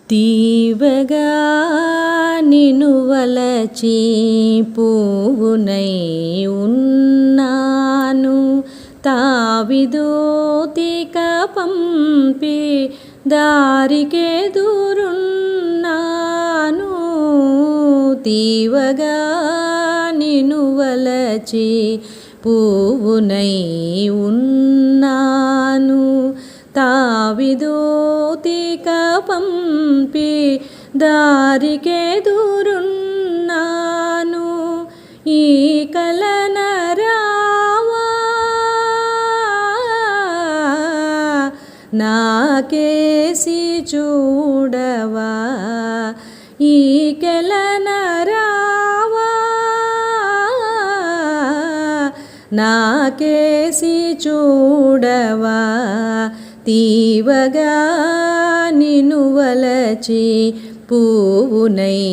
తీవగా నిను వలచి పువ్వునై ఉన్నాను, తావిదోతిక పంపి దారికెదురున్నాను. తీవగా నిను వలచి పువ్వునై ఉన్నాను, తావిదోతిక పంపి దారికెదురున్నాను. ఈ కలన రావా నాకేసి చూడవా, ఈ కలన రావా నాకేసి చూడవా. తీవగా నిను వలచి పువ్వునై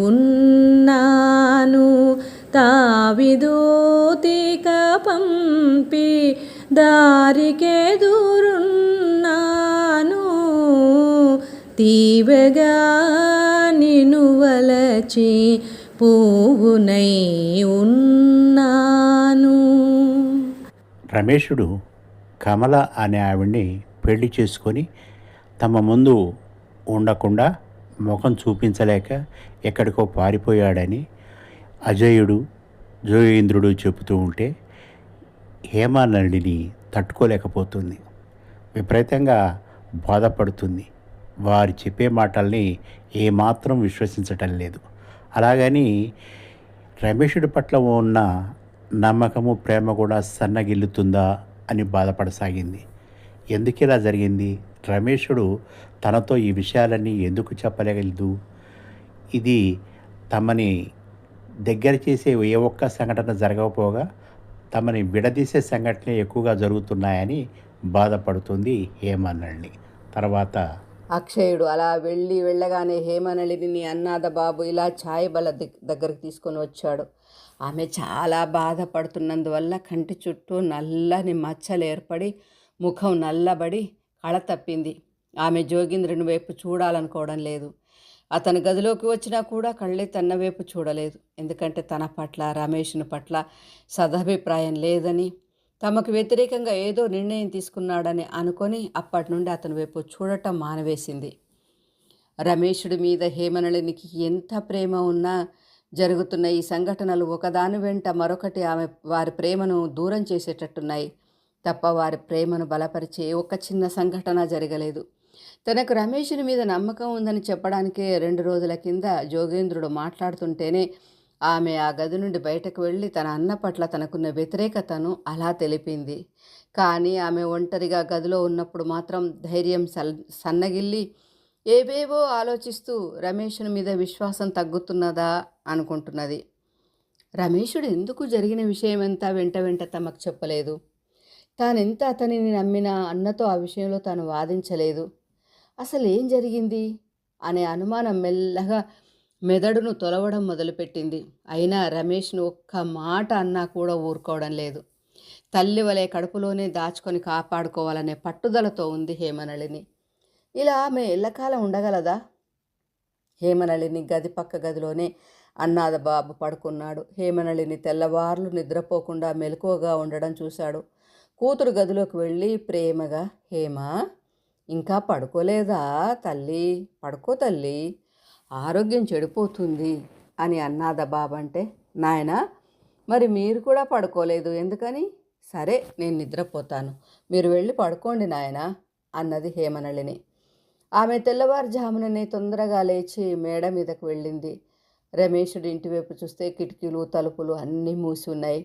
ఉన్నాను, తావిదోతిక పంపి దారికెదురున్నాను. తీవగా నిను వలచి పువ్వునై ఉన్నాను. రమేషుడు కమల అనే ఆవిడ్ని పెళ్లి చేసుకొని తమ ముందు ఉండకుండా ముఖం చూపించలేక ఎక్కడికో పారిపోయాడని అజయుడు జోగేంద్రుడు చెబుతూ ఉంటే హేమానళిని తట్టుకోలేకపోతుంది, విపరీతంగా బాధపడుతుంది. వారు చెప్పే మాటల్ని ఏమాత్రం విశ్వసించటం లేదు. అలాగని రమేషుడి పట్ల ఉన్న నమ్మకము ప్రేమ కూడా సన్నగిల్లుతుందా అని బాధపడసాగింది. ఎందుకు ఇలా జరిగింది? రమేషుడు తనతో ఈ విషయాలన్నీ ఎందుకు చెప్పలేదు? ఇది తమని దగ్గర చేసే ఏ ఒక్క సంఘటన జరగకపోగా తమని విడదీసే సంఘటనలు ఎక్కువగా జరుగుతున్నాయని బాధపడుతుంది హేమనళిని. తర్వాత అక్షయుడు అలా వెళ్ళగానే హేమనళిని అన్నాద బాబు ఇలా ఛాయ్ బల దగ్గరికి తీసుకొని వచ్చాడు. ఆమె చాలా బాధపడుతున్నందువల్ల కంటి చుట్టూ నల్లని మచ్చలు ఏర్పడి ముఖం నల్లబడి కళ తప్పింది. ఆమె జోగేంద్రుని వైపు చూడాలనుకోవడం లేదు. అతని గదిలోకి వచ్చినా కూడా కళ్ళే తన వైపు చూడలేదు. ఎందుకంటే తన పట్ల రమేష్ని పట్ల సదభిప్రాయం లేదని, తమకు వ్యతిరేకంగా ఏదో నిర్ణయం తీసుకున్నాడని అనుకొని అప్పటి నుండి అతని వైపు చూడటం మానవేసింది. రమేషుడి మీద హేమనళినికి ఎంత ప్రేమ ఉన్నా జరుగుతున్న ఈ సంఘటనలు ఒకదాని వెంట మరొకటి వారి ప్రేమను దూరం చేసేటట్టున్నాయి తప్ప వారి ప్రేమను బలపరిచే ఒక చిన్న సంఘటన జరగలేదు. తనకు రమేషుని మీద నమ్మకం ఉందని చెప్పడానికే 2 రోజుల కింద జోగేంద్రుడు మాట్లాడుతుంటేనే ఆమె ఆ గది నుండి బయటకు వెళ్ళి తన అన్న పట్ల తనకున్న వ్యతిరేకతను అలా తెలిపింది. కానీ ఆమె ఒంటరిగా గదిలో ఉన్నప్పుడు మాత్రం ధైర్యం సన్నగిల్లి ఏవేవో ఆలోచిస్తూ రమేషుని మీద విశ్వాసం తగ్గుతున్నదా అనుకుంటున్నది. రమేషుడు ఎందుకు జరిగిన విషయమంతా వెంట తమకు చెప్పలేదు. తానెంత అతనిని నమ్మినా అన్నతో ఆ విషయంలో తాను వాదించలేదు. అసలు ఏం జరిగింది అనే అనుమానం మెల్లగా మెదడును తొలవడం మొదలుపెట్టింది. అయినా రమేష్ను ఒక్క మాట అన్నా కూడా ఊరుకోవడం లేదు. తల్లి వలె కడుపులోనే దాచుకొని కాపాడుకోవాలనే పట్టుదలతో ఉంది హేమనళిని. ఇలా ఆమె ఎల్లకాలం ఉండగలదా? హేమనళిని గది పక్క గదిలోనే అన్నాద బాబు పడుకున్నాడు. హేమనళిని తెల్లవార్లు నిద్రపోకుండా మెలకువగా ఉండడం చూశాడు. కూతురు గదిలోకి వెళ్ళి ప్రేమగా, హేమా ఇంకా పడుకోలేదా తల్లి? పడుకో తల్లి, ఆరోగ్యం చెడిపోతుంది అని అన్నాద బాబు అంటే, నాయనా మరి మీరు కూడా పడుకోలేదు ఎందుకని? సరే నేను నిద్రపోతాను, మీరు వెళ్ళి పడుకోండి నాయనా అన్నది హేమనళిని. ఆమె తెల్లవారుజాముననే తొందరగా లేచి మేడ మీదకు వెళ్ళింది. రమేషుడి ఇంటివైపు చూస్తే కిటికీలు తలుపులు అన్నీ మూసి ఉన్నాయి.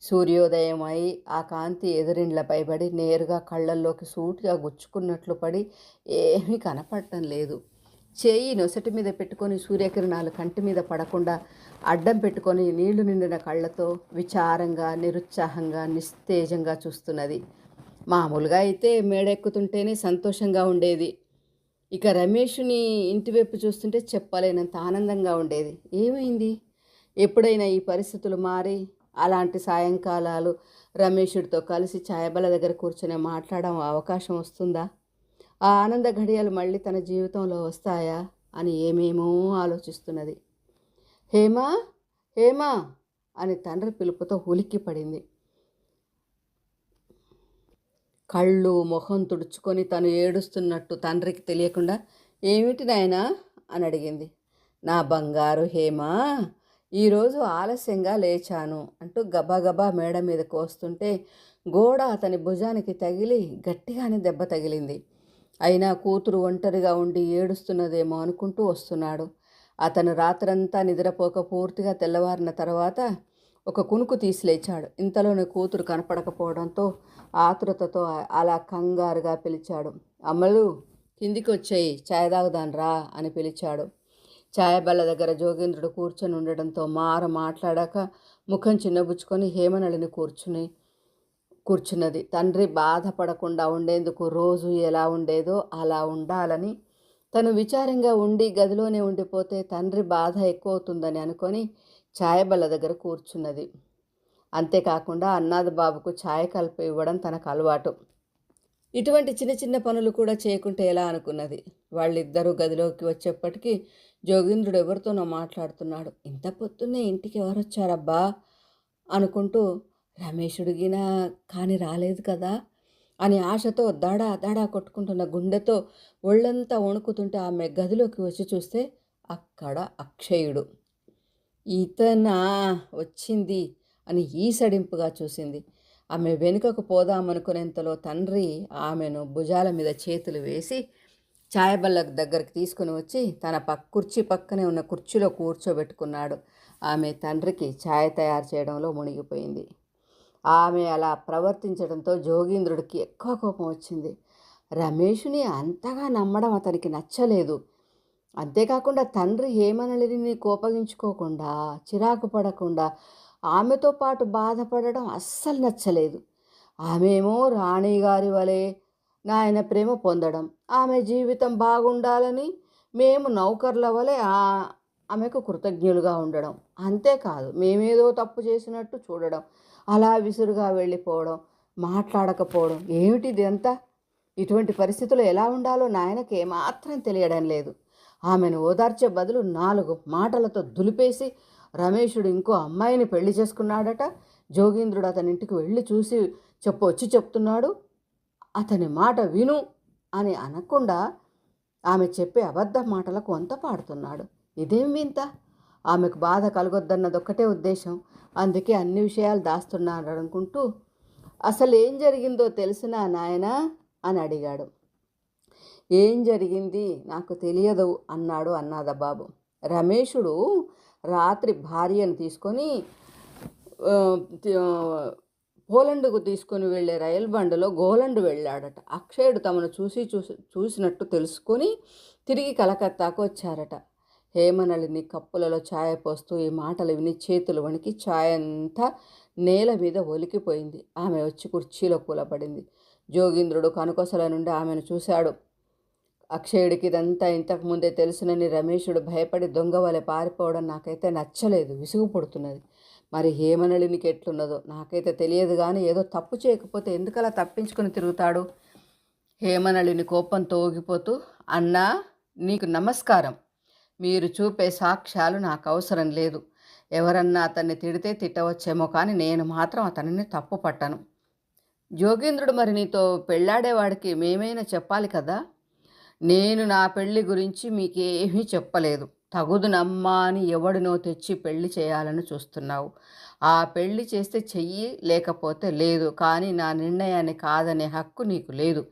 సూర్యోదయం అయి ఆ కాంతి ఎదురిండ్లపై పడి నేరుగా కళ్ళల్లోకి సూటిగా గుచ్చుకున్నట్లు పడి ఏమీ కనపడటం లేదు. చేయి నొసటి మీద పెట్టుకొని సూర్యకిరణాలు కంటి మీద పడకుండా అడ్డం పెట్టుకొని నీళ్లు నిండిన కళ్ళతో విచారంగా, నిరుత్సాహంగా, నిస్తేజంగా చూస్తున్నది. మామూలుగా అయితే మేడెక్కుతుంటేనే సంతోషంగా ఉండేది. ఇక రమేషుని ఇంటివైపు చూస్తుంటే చెప్పలేనంత ఆనందంగా ఉండేది. ఏమైంది? ఎప్పుడైనా ఈ పరిస్థితులు మారి అలాంటి సాయంకాలాలు రమేషుడితో కలిసి ఛాయబల దగ్గర కూర్చొని మాట్లాడడం అవకాశం వస్తుందా? ఆ ఆనంద ఘడియలు మళ్ళీ తన జీవితంలో వస్తాయా అని ఏమేమో ఆలోచిస్తున్నది. హేమా, హేమా అని తండ్రి పిలుపుతో ఉలిక్కి పడింది. కళ్ళు మొహం తుడుచుకొని తను ఏడుస్తున్నట్టు తండ్రికి తెలియకుండా, ఏమిటి నాయనా అని అడిగింది. నా బంగారు హేమా, ఈరోజు ఆలస్యంగా లేచాను అంటూ గబగబా మేడ మీదకు వస్తుంటే గోడ అతని భుజానికి తగిలి గట్టిగానే దెబ్బ తగిలింది. అయినా కూతురు ఒంటరిగా ఉండి ఏడుస్తున్నదేమో అనుకుంటూ వస్తున్నాడు. అతను రాత్రంతా నిద్రపోక పూర్తిగా తెల్లవారిన తర్వాత ఒక కునుకు తీసి లేచాడు. ఇంతలోనే కూతురు కనపడకపోవడంతో ఆతృతతో అలా కంగారుగా పిలిచాడు. అమ్మలు, కిందికి వచ్చేయి, ఛాయ్ తాగుదాను రా అని పిలిచాడు. ఛాయ బల్ల దగ్గర జోగేంద్రుడు కూర్చొని ఉండడంతో మాట్లాడాక ముఖం చిన్నబుచ్చుకొని హేమనళిని కూర్చున్నది. తండ్రి బాధపడకుండా ఉండేందుకు రోజు ఎలా ఉండేదో అలా ఉండాలని, తను విచారంగా ఉండి గదిలోనే ఉండిపోతే తండ్రి బాధ ఎక్కువ అవుతుందని అనుకొని ఛాయ బల్ల దగ్గర కూర్చున్నది. అంతేకాకుండా అన్నాథ బాబుకు ఛాయ్ కలిపి ఇవ్వడం తనకు అలవాటు. ఇటువంటి చిన్న చిన్న పనులు కూడా చేయకుంటే ఎలా అనుకున్నది. వాళ్ళిద్దరూ గదిలోకి వచ్చేప్పటికీ జోగేంద్రుడు ఎవరితోనో మాట్లాడుతున్నాడు. ఇంత పొద్దున్నే ఇంటికి ఎవరొచ్చారబ్బా అనుకుంటూ, రమేషుడిగినా కానీ రాలేదు కదా అని ఆశతో దాడా దాడా కొట్టుకుంటున్న గుండెతో ఒళ్ళంతా వణుకుతుంటే ఆమె గదిలోకి వచ్చి చూస్తే అక్కడ అక్షయుడు. ఇతనా వచ్చింది అని ఈసడింపుగా చూసింది. ఆమె వెనుకకు పోదామనుకునేంతలో తండ్రి ఆమెను భుజాల మీద చేతులు వేసి ఛాయబల్ల దగ్గరికి తీసుకుని వచ్చి తన కుర్చీ పక్కనే ఉన్న కుర్చీలో కూర్చోబెట్టుకున్నాడు. ఆమె తండ్రికి ఛాయ్ తయారు చేయడంలో మునిగిపోయింది. ఆమె అలా ప్రవర్తించడంతో జోగేంద్రుడికి ఎక్కువ కోపం వచ్చింది. రమేషుని అంతగా నమ్మడం అతనికి నచ్చలేదు. అంతేకాకుండా తండ్రి హేమనళిని కోపగించుకోకుండా, చిరాకు పడకుండా ఆమెతో పాటు బాధపడడం అస్సలు నచ్చలేదు. ఆమెమో రాణిగారి వలె నాయన ప్రేమ పొందడం, ఆమె జీవితం బాగుండాలని మేము నౌకర్ల వలె ఆమెకు కృతజ్ఞులుగా ఉండడం, అంతేకాదు మేమేదో తప్పు చేసినట్టు చూడడం, అలా విసురుగా వెళ్ళిపోవడం, మాట్లాడకపోవడం. ఏమిటిది అంతా? ఇటువంటి పరిస్థితుల్లో ఎలా ఉండాలో నాయనకి ఏమాత్రం తెలియడం లేదు. ఆమెను ఓదార్చే బదులు 4 మాటలతో దులిపేసి రమేషుడు ఇంకో అమ్మాయిని పెళ్లి చేసుకున్నాడట. జోగేంద్రుడు అతని ఇంటికి వెళ్ళి చూసి వచ్చి చెప్తున్నాడు. అతని మాట విను అని అనకుండా ఆమె చెప్పే అబద్ధ మాటలకు వంత పాడుతున్నాడు. ఇదేం వింత? ఆమెకు బాధ కలగొద్దన్నదొక్కటే ఉద్దేశం. అందుకే అన్ని విషయాలు దాస్తున్నాడు అనుకుంటూ, అసలు ఏం జరిగిందో తెలిసినా నాయనా అని అడిగాడు. ఏం జరిగింది నాకు తెలియదు అన్నాడు అన్నాథ బాబు. రమేషుడు రాత్రి భార్యను తీసుకొని పోలండుకు తీసుకొని వెళ్ళే రైలు బండిలో గోలండు వెళ్ళాడట. అక్షయుడు తమను చూసినట్టు తెలుసుకొని తిరిగి కలకత్తాకు వచ్చారట. హేమనళిని కప్పులలో ఛాయ పోస్తూ ఈ మాటలు విని చేతులు వణికి ఛాయ అంతా నేల మీద ఒలికిపోయింది. ఆమె వచ్చి కుర్చీలో కూలబడింది. జోగేంద్రుడు కనుకొసల నుండి ఆమెను చూశాడు. అక్షయుడికి ఇదంతా ఇంతకుముందే తెలుసునని రమేషుడు భయపడి దొంగ వలె పారిపోవడం నాకైతే నచ్చలేదు, విసుగు పుడుతున్నది. మరి హేమనళినికి ఎట్లున్నదో నాకైతే తెలియదు, కానీ ఏదో తప్పు చేయకపోతే ఎందుకలా తప్పించుకొని తిరుగుతాడు? హేమనళిని కోపంతో ఊగిపోతూ, అన్నా నీకు నమస్కారం, మీరు చూపే సాక్ష్యాలు నాకు అవసరం లేదు. ఎవరన్నా అతన్ని తిడితే తిట్టవచ్చేమో, కానీ నేను మాత్రం అతనిని తప్పు పట్టను. జోగేంద్రుడు, మరి నీతో పెళ్ళాడేవాడికి మేమైనా చెప్పాలి కదా. నేను నా పెళ్లి గురించి మీకేమీ చెప్పలేదు. తగుదునమ్మా అని ఎవడినో తెచ్చి పెళ్లి చేయాలని చూస్తున్నావు. ఆ పెళ్లి చేస్తే చెయ్యి, లేకపోతే లేదు. కానీ నా నిర్ణయాన్ని కాదనే హక్కు నీకు లేదు.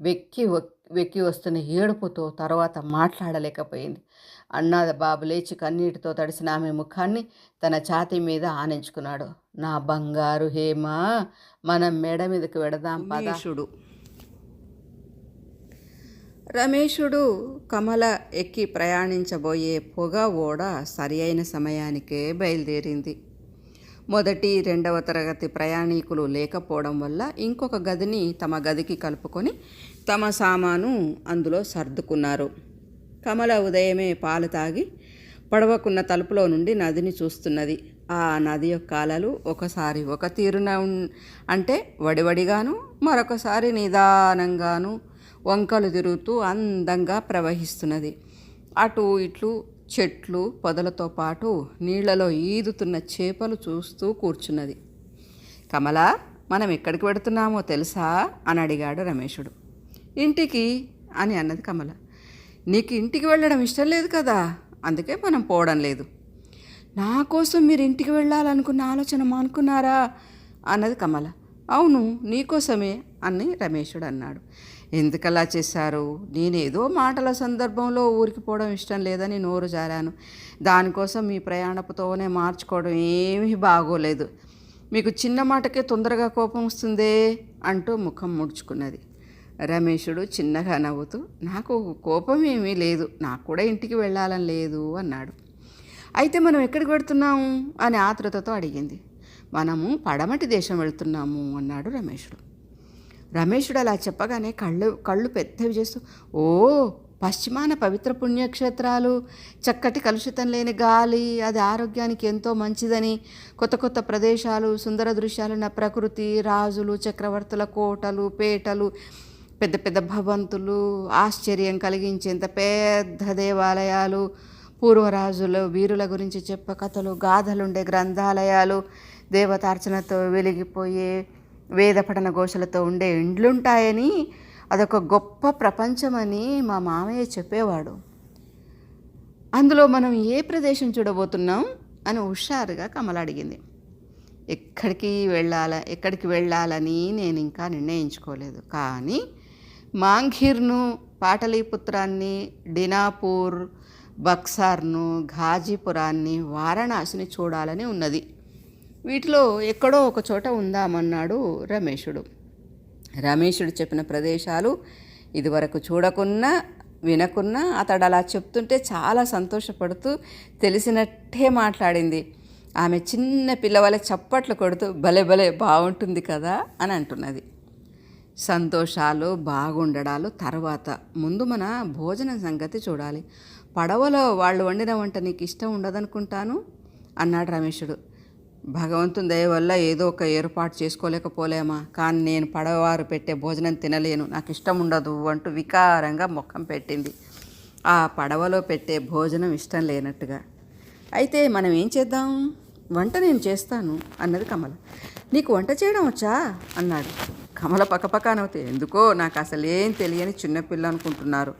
వెక్కి వస్తున్న ఏడుపుతో తర్వాత మాట్లాడలేకపోయింది. అన్నాథ బాబు లేచి కన్నీటితో తడిసిన ఆమె ముఖాన్ని తన ఛాతీ మీద ఆనించుకున్నాడు. నా బంగారు హేమ, మనం మేడ మీదకి వెడదాం పద. రమేషుడు కమల ఎక్కి ప్రయాణించబోయే పొగ ఓడ సరి అయిన సమయానికే బయలుదేరింది. మొదటి 2వ తరగతి ప్రయాణికులు లేకపోవడం వల్ల ఇంకొక గదిని తమ గదికి కలుపుకొని తమ సామాను అందులో సర్దుకున్నారు. కమల ఉదయమే పాలు తాగి పడవకున్న తలుపులో నుండి నదిని చూస్తున్నది. ఆ నది యొక్క అలలు ఒకసారి ఒక తీరున అంటే వడివడిగాను, మరొకసారి నిదానంగాను వంకలు తిరుగుతూ అందంగా ప్రవహిస్తున్నది. అటు ఇట్లు చెట్లు పొదలతో పాటు నీళ్లలో ఈదుతున్న చేపలు చూస్తూ కూర్చున్నది. కమల, మనం ఎక్కడికి వెడుతున్నామో తెలుసా అని అడిగాడు రమేషుడు. ఇంటికి అని అన్నది కమల. నీకు ఇంటికి వెళ్ళడం ఇష్టం లేదు కదా, అందుకే మనం పోవడం లేదు. నా కోసం మీరు ఇంటికి వెళ్ళాలనుకున్న ఆలోచన మానుకున్నారా అన్నది కమల. అవును, నీకోసమే అని రమేషుడు అన్నాడు. ఎందుకలా చేశారు? నేనేదో మాటల సందర్భంలో ఊరికి పోవడం ఇష్టం లేదని నోరు జారాను. దానికోసం మీ ప్రయాణపుతోనే మార్చుకోవడం ఏమీ బాగోలేదు. మీకు చిన్న మాటకే తొందరగా కోపం వస్తుందే అంటూ ముఖం ముడుచుకున్నది. రమేషుడు చిన్నగా నవ్వుతూ, నాకు కోపం ఏమీ లేదు, నాకు కూడా ఇంటికి వెళ్ళాలని లేదు అన్నాడు. అయితే మనం ఎక్కడికి వెళ్తున్నాము అని ఆతృతతో అడిగింది. మనము పడమటి దేశం వెళ్తున్నాము అన్నాడు రమేషుడు. రమేషుడు అలా చెప్పగానే కళ్ళు పెద్దవి చేస్తూ, ఓ, పశ్చిమాన పవిత్ర పుణ్యక్షేత్రాలు, చక్కటి కలుషితం లేని గాలి, అది ఆరోగ్యానికి ఎంతో మంచిదని, కొత్త కొత్త ప్రదేశాలు, సుందర దృశ్యాలున్న ప్రకృతి, రాజులు చక్రవర్తుల కోటలు, పేటలు, పెద్ద పెద్ద భవంతులు, ఆశ్చర్యం కలిగించేంత పెద్ద దేవాలయాలు, పూర్వరాజులు వీరుల గురించి చెప్పే కథలు, గాథలుండే గ్రంథాలయాలు, దేవతార్చనతో వెలిగిపోయే వేద పఠన ఘోషలతో ఉండే ఇండ్లుంటాయని, అదొక గొప్ప ప్రపంచమని మా మామయ్య చెప్పేవాడు. అందులో మనం ఏ ప్రదేశం చూడబోతున్నాం అని హుషారుగా కమల అడిగింది. ఎక్కడికి వెళ్ళాలని నేను ఇంకా నిర్ణయించుకోలేదు, కానీ మాంఘీర్ను, పాటలీపుత్రాన్ని, డినాపూర్, బక్సార్ను, ఘాజీపురాన్ని, వారణాసిని చూడాలని ఉన్నది. వీటిలో ఎక్కడో ఒక చోట ఉందామన్నాడు రమేషుడు. రమేషుడు చెప్పిన ప్రదేశాలు ఇదివరకు చూడకున్నా వినకున్నా అతడు అలా చెప్తుంటే చాలా సంతోషపడుతూ తెలిసినట్టే మాట్లాడింది. ఆమె చిన్న పిల్లవాళ్ళ చప్పట్లు కొడుతూ భలే భలే బాగుంటుంది కదా అని అంటున్నది. సంతోషాలు బాగుండడాలు తర్వాత, ముందు మన భోజనం సంగతి చూడాలి. పడవలో వాళ్ళు వండిన వంట నీకు ఇష్టం ఉండదనుకుంటాను అన్నాడు రమేషుడు. భగవంతుని దయ వల్ల ఏదో ఒక ఏర్పాటు చేసుకోలేకపోలేమా, కానీ నేను పడవవారు పెట్టే భోజనం తినలేను, నాకు ఇష్టం ఉండదు అంటూ వికారంగా ముఖం పెట్టింది. ఆ పడవలో పెట్టే భోజనం ఇష్టం లేనట్టుగా. అయితే మనం ఏం చేద్దాం? వంట నేను చేస్తాను అన్నది కమల. నీకు వంట చేయడం వచ్చా అన్నాడు. కమల పక్కపక్క నవ్వుతే, ఎందుకో నాకు అసలు ఏం తెలియని చిన్నపిల్ల అనుకుంటున్నారు,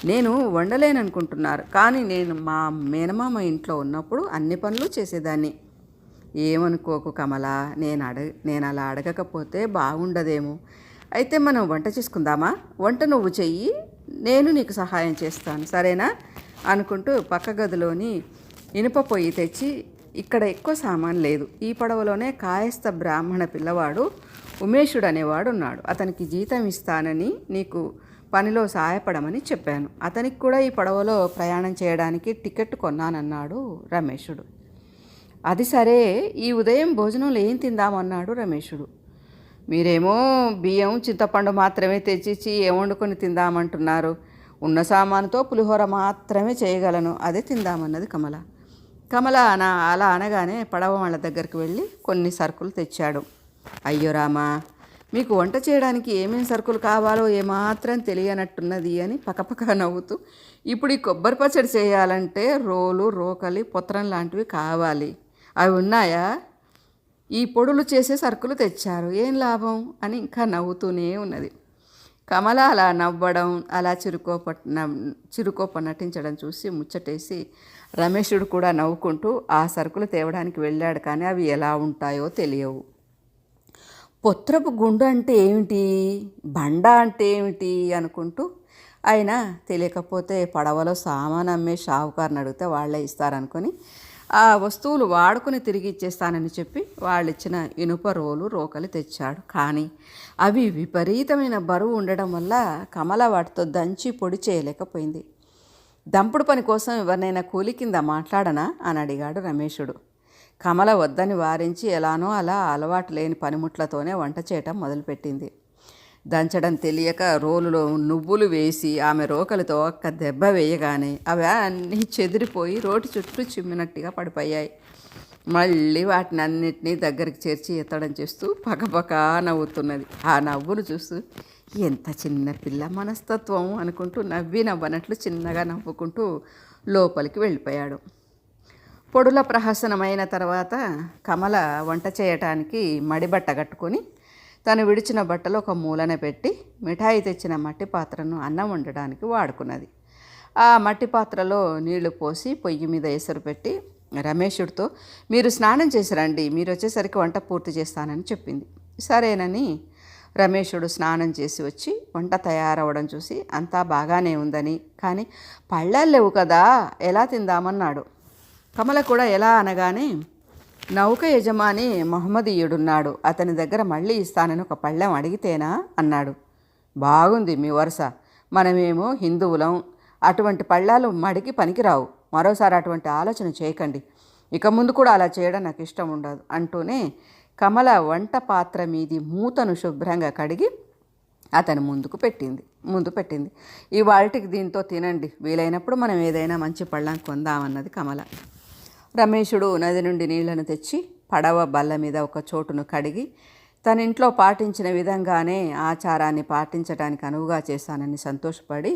నేను వండలేననుకుంటున్నారు, కానీ నేను మా మేనమామ ఇంట్లో ఉన్నప్పుడు అన్ని పనులు చేసేదాన్ని. ఏమనుకోకు కమల, నేను అలా అడగకపోతే బాగుండదేమో. అయితే మనం వంట చేసుకుందామా? వంట నువ్వు చెయ్యి, నేను నీకు సహాయం చేస్తాను, సరేనా అనుకుంటూ పక్క గదిలోని ఇనుప పొయ్యి తెచ్చి, ఇక్కడ ఎక్కువ సామాన్ లేదు, ఈ పడవలోనే కాయస్థ బ్రాహ్మణ పిల్లవాడు ఉమేషుడు అనేవాడు ఉన్నాడు, అతనికి జీతం ఇస్తానని నీకు పనిలో సాయపడమని చెప్పాను, అతనికి కూడా ఈ పడవలో ప్రయాణం చేయడానికి టికెట్ కొన్నానన్నాడు రమేషుడు. అది సరే, ఈ ఉదయం భోజనంలో ఏం తిందామన్నాడు రమేషుడు. మీరేమో బియ్యం చింతపండు మాత్రమే తెచ్చిచ్చి ఏం వండుకొని తిందామంటున్నారు, ఉన్న సామానుతో పులిహోర మాత్రమే చేయగలను, అదే తిందామన్నది కమల. కమల అలా అనగానే పడవ వాళ్ళ దగ్గరికి వెళ్ళి కొన్ని సరుకులు తెచ్చాడు. అయ్యో రామా, మీకు వంట చేయడానికి ఏమేమి సరుకులు కావాలో ఏమాత్రం తెలియనట్టున్నది అని పక్కపక్క నవ్వుతూ, ఇప్పుడు ఈ కొబ్బరి పచ్చడి చేయాలంటే రోలు, రోకలి, పొత్రం లాంటివి కావాలి, అవి ఉన్నాయా? ఈ పొడులు చేసే సరుకులు తెచ్చారు, ఏం లాభం అని ఇంకా నవ్వుతూనే ఉన్నది. కమల అలా నవ్వడం, అలా చిరుకోప నటించడం చూసి ముచ్చటేసి రమేషుడు కూడా నవ్వుకుంటూ ఆ సరుకులు తేవడానికి వెళ్ళాడు. కానీ అవి ఎలా ఉంటాయో తెలియవు. పొత్రపు గుండు అంటే ఏమిటి, బండ అంటే ఏమిటి అనుకుంటూ, అయినా తెలియకపోతే పడవలో సామాన్ అమ్మే షావుకారుని అడిగితే వాళ్ళే ఇస్తారనుకొని ఆ వస్తువులు వాడుకుని తిరిగి ఇచ్చేస్తానని చెప్పి వాళ్ళిచ్చిన ఇనుప రోలు, రోకలి తెచ్చాడు. కానీ అవి విపరీతమైన బరువు ఉండడం వల్ల కమల వాటితో దంచి పొడి చేయలేకపోయింది. దంపుడు పని కోసం ఎవరినైనా కూలి కింద మాట్లాడనా అని అడిగాడు రమేషుడు. కమల వద్దని వారించి ఎలానో అలా అలవాటు లేని పనిముట్లతోనే వంట చేయటం మొదలుపెట్టింది. దంచడం తెలియక రోలులో నువ్వులు వేసి ఆమె రోకలితో ఒక్క దెబ్బ వేయగానే అవి అన్నీ చెదిరిపోయి రోటి చుట్టూ చిమ్మినట్టుగా పడిపోయాయి. మళ్ళీ వాటిని అన్నిటినీ దగ్గరికి చేర్చి ఎత్తడం చేస్తూ పక్కపక్క నవ్వుతున్నది. ఆ నవ్వులు చూస్తూ, ఎంత చిన్న పిల్ల మనస్తత్వం అనుకుంటూ నవ్వనట్లు చిన్నగా నవ్వుకుంటూ లోపలికి వెళ్ళిపోయాడు. పొడుల ప్రహసనమైన తర్వాత కమల వంట చేయటానికి మడిబట్ట కట్టుకొని తను విడిచిన బట్టలు ఒక మూలన పెట్టి మిఠాయి తెచ్చిన మట్టి పాత్రను అన్నం వండడానికి వాడుకున్నది. ఆ మట్టి పాత్రలో నీళ్లు పోసి పొయ్యి మీద ఎసరు పెట్టి రమేషుడితో, మీరు స్నానం చేసి రండి, మీరు వచ్చేసరికి వంట పూర్తి చేస్తానని చెప్పింది. సరేనని రమేషుడు స్నానం చేసి వచ్చి వంట తయారవడం చూసి అంతా బాగానే ఉందని, కానీ పళ్ళాలు లేవు కదా, ఎలా తిందామన్నాడు. కమల కూడా ఎలా అనగానే, నౌక యజమాని మహమ్మదీయుడున్నాడు, అతని దగ్గర మళ్ళీ ఇస్తానని ఒక పళ్ళెం అడిగితేనా అన్నాడు. బాగుంది మీ వరుస, మనమేమో హిందువులం, అటువంటి పళ్ళాలు మడికి పనికిరావు, మరోసారి అటువంటి ఆలోచన చేయకండి, ఇక ముందు కూడా అలా చేయడం నాకు ఇష్టం ఉండదు అంటూనే కమల వంట పాత్ర మీది మూతను శుభ్రంగా కడిగి అతని ముందు పెట్టింది. ఇవాళకి దీంతో తినండి, వీలైనప్పుడు మనం ఏదైనా మంచి పళ్ళం కొందామన్నది కమల. రమేషుడు నది నుండి నీళ్లను తెచ్చి పడవ బల్ల మీద ఒక చోటును కడిగి తన ఇంట్లో పాటించిన విధంగానే ఆచారాన్ని పాటించడానికి అనువుగా చేశానని సంతోషపడి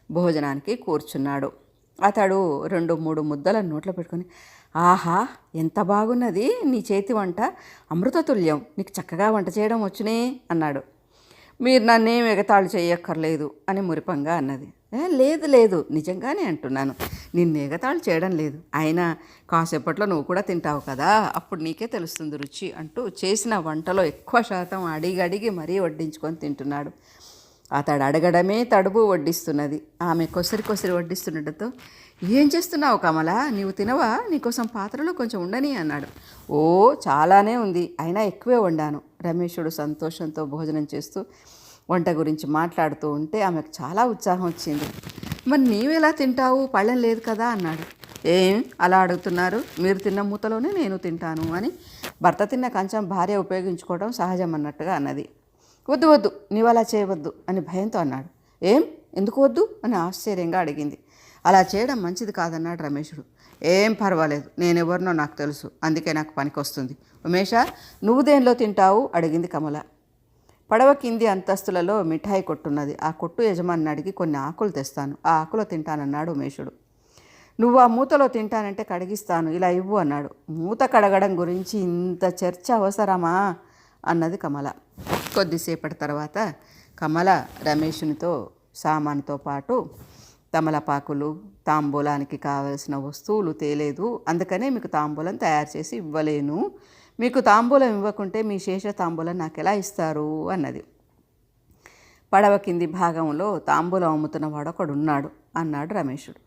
భోజనానికి కూర్చున్నాడు. అతడు 2-3 ముద్దలను నోట్లో పెట్టుకొని, ఆహా ఎంత బాగున్నది నీ చేతి వంట, అమృతతుల్యం, నీకు చక్కగా వంట చేయడం వచ్చునే అన్నాడు. మీరు నన్నేం ఎగతాళి చేయక్కర్లేదు అని మురిపంగా అన్నది. లేదు నిజంగానే అంటున్నాను, నిన్ను ఎగతాళి చేయడం లేదు, అయినా కాసేపట్లో నువ్వు కూడా తింటావు కదా, అప్పుడు నీకే తెలుస్తుంది రుచి అంటూ చేసిన వంటలో ఎక్కువ శాతం అడిగి మరీ వడ్డించుకొని తింటున్నాడు. అతడు అడగడమే తడుపు వడ్డిస్తున్నది. ఆమె కొసరి వడ్డిస్తుండటంతో, ఏం చేస్తున్నావు కమల, నీవు తినవా, నీకోసం పాత్రలో కొంచెం ఉండని అన్నాడు. ఓ చాలానే ఉంది, అయినా ఎక్కువే వండాను. రమేషుడు సంతోషంతో భోజనం చేస్తూ వంట గురించి మాట్లాడుతూ ఉంటే ఆమెకు చాలా ఉత్సాహం వచ్చింది. మరి నీవెలా తింటావు, పళ్ళెం లేదు కదా అన్నాడు. ఏం అలా అడుగుతున్నారు, మీరు తిన్న మూతలోనే నేను తింటాను అని భర్త తిన్న కంచం భార్య ఉపయోగించుకోవడం సహజం అన్నట్టుగా అన్నది. వద్దు నీవు అలా చేయవద్దు అని భయంతో అన్నాడు. ఎందుకు వద్దు అని ఆశ్చర్యంగా అడిగింది. అలా చేయడం మంచిది కాదన్నాడు రమేషుడు. ఏం పర్వాలేదు, నేనెవరినో నాకు తెలుసు, అందుకే నాకు పనికొస్తుంది. ఉమేషా, నువ్వు దేనిలో తింటావు అడిగింది కమల. పడవ కింది అంతస్తులలో మిఠాయి కొట్టున్నది, ఆ కొట్టు యజమాని అడిగి కొన్ని ఆకులు తెస్తాను, ఆ ఆకులో తింటానన్నాడు ఉమేషుడు. నువ్వు ఆ మూతలో తింటానంటే కడిగిస్తాను, ఇలా ఇవ్వు అన్నాడు. మూత కడగడం గురించి ఇంత చర్చ అవసరమా అన్నది కమల. కొద్దిసేపటి తర్వాత కమల రమేషునితో సామానుతో పాటు తమలపాకులు, తాంబూలానికి కావలసిన వస్తువులు తేలేదు, అందుకనే మీకు తాంబూలం తయారు చేసి ఇవ్వలేను, మీకు తాంబూలం ఇవ్వకుంటే మీ శేష తాంబూలం నాకు ఎలా ఇస్తారు అన్నది. పడవ కింది భాగంలో తాంబూలం అమ్ముతున్నవాడు ఒకడున్నాడు అన్నాడు రమేషుడు.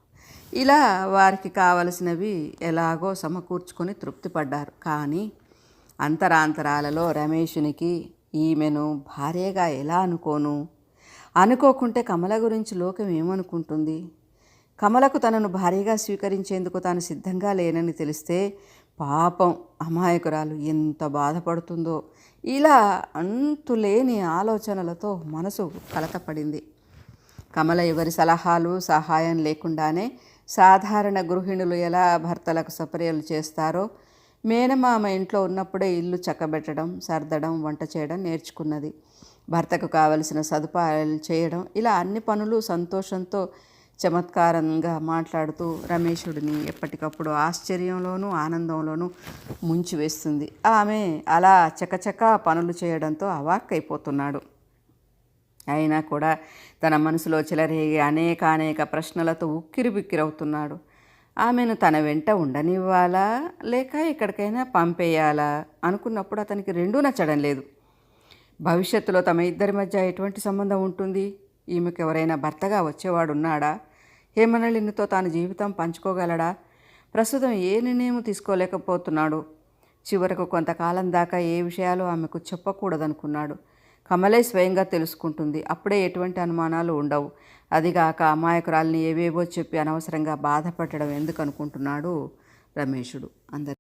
ఇలా వారికి కావలసినవి ఎలాగో సమకూర్చుకొని తృప్తిపడ్డారు. కానీ అంతరాంతరాలలో రమేషునికి ఈమెను భార్యగా ఎలా అనుకోకుంటే కమల గురించి లోకం ఏమనుకుంటుంది, కమలకు తనను భార్యగా స్వీకరించేందుకు తాను సిద్ధంగా లేనని తెలిస్తే పాపం అమాయకురాలు ఎంత బాధపడుతుందో, ఇలా అంతులేని ఆలోచనలతో మనసు కలతపడింది. కమల ఎవరి సలహాలు సహాయం లేకుండానే సాధారణ గృహిణులు ఎలా భర్తలకు సపర్యలు చేస్తారో మేనమామ ఇంట్లో ఉన్నప్పుడే ఇల్లు చక్కబెట్టడం, సర్దడం, వంట చేయడం నేర్చుకున్నది. భర్తకు కావలసిన సదుపాయాలు చేయడం, ఇలా అన్ని పనులు సంతోషంతో చమత్కారంగా మాట్లాడుతూ రమేషుడిని ఎప్పటికప్పుడు ఆశ్చర్యంలోనూ ఆనందంలోనూ ముంచివేస్తుంది. ఆమె అలా చకచకా పనులు చేయడంతో అవాక్కైపోతున్నాడు. అయినా కూడా తన మనసులో చెలరేగే అనేక ప్రశ్నలతో ఉక్కిరిబిక్కిరవుతున్నాడు. ఆమెను తన వెంట ఉండనివ్వాలా లేక ఎక్కడికైనా పంపేయాలా అనుకున్నప్పుడు అతనికి రెండూ నచ్చడం లేదు. భవిష్యత్తులో తమ ఇద్దరి మధ్య ఎటువంటి సంబంధం ఉంటుంది, ఈమెకు ఎవరైనా భర్తగా వచ్చేవాడున్నాడా, హేమనళినితో తాను జీవితం పంచుకోగలడా, ప్రస్తుతం ఏ నిర్ణయం తీసుకోలేకపోతున్నాడు. చివరకు కొంతకాలం దాకా ఏ విషయాలు ఆమెకు చెప్పకూడదనుకున్నాడు. కమలే స్వయంగా తెలుసుకుంటుంది, అప్పుడే ఎటువంటి అనుమానాలు ఉండవు. అదిగాక అమాయకురాల్ని ఏవేవో చెప్పి అనవసరంగా బాధపడడం ఎందుకు అనుకుంటున్నాడు రమేషుడు. అందరి